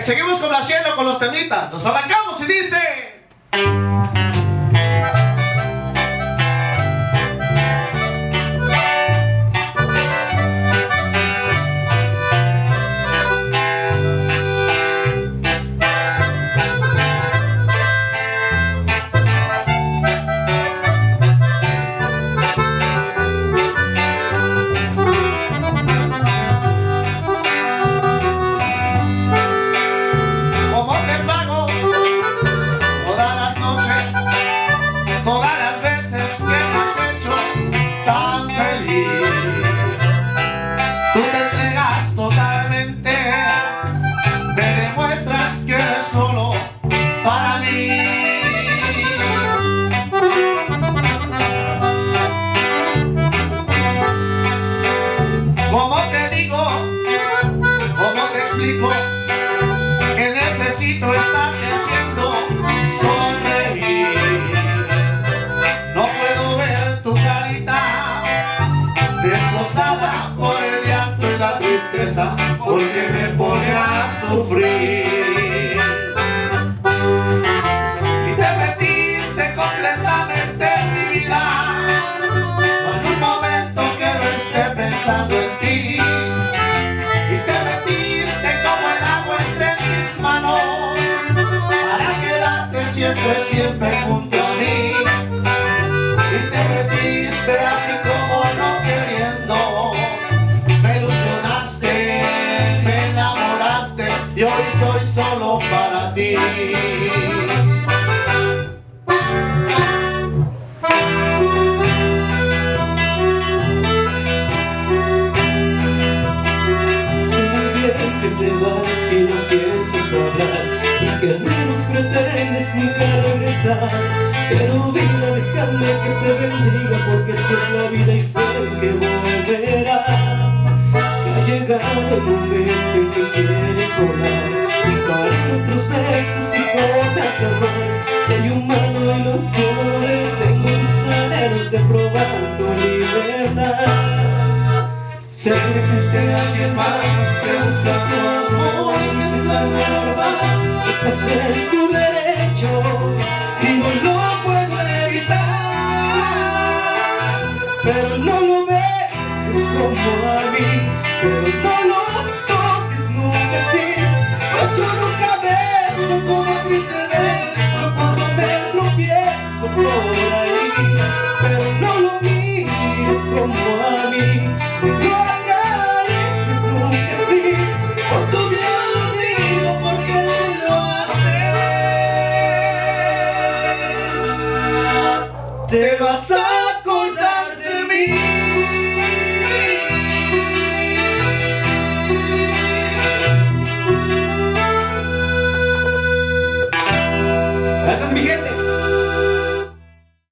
Seguimos complaciendo con los temitas. Nos arrancamos y dice... Todas las veces que me has hecho tan feliz, tú te entregas totalmente, me demuestras que eres solo para mí. ¿Cómo te digo? ¿Cómo te explico? Que necesito estarte haciendo sonreír. Destrozada por el llanto y la tristeza, porque me pone a sufrir. Y te metiste completamente en mi vida, no hay un momento que no esté pensando en ti. Y te metiste como el agua entre mis manos, para quedarte siempre, siempre junto a mí. Y te metiste así como no queriendo, me ilusionaste, me enamoraste y hoy soy solo para ti. Sé muy bien que te vas si no piensas hablar y que al menos pretendes nunca regresar. Pero vida, déjame que te bendiga, porque esa es la vida y sé que volverá. Que ha llegado el momento en que quieres volar y caer otros besos y formas de amar. Soy humano y no detengo tus anhelos de probar tu libertad. Sé que existe alguien más que busca tu amor, que es algo normal, estás en tu derecho y no lo puedo evitar. Pero no lo beses como a mí, pero no lo toques nunca así, pues yo nunca beso como a ti te beso cuando me tropiezo por ahí. Pero no lo mires como a mí, no lo acaricies nunca así, por tu bien lo digo, porque si lo haces te vas a acordar de mí. Gracias, mi gente.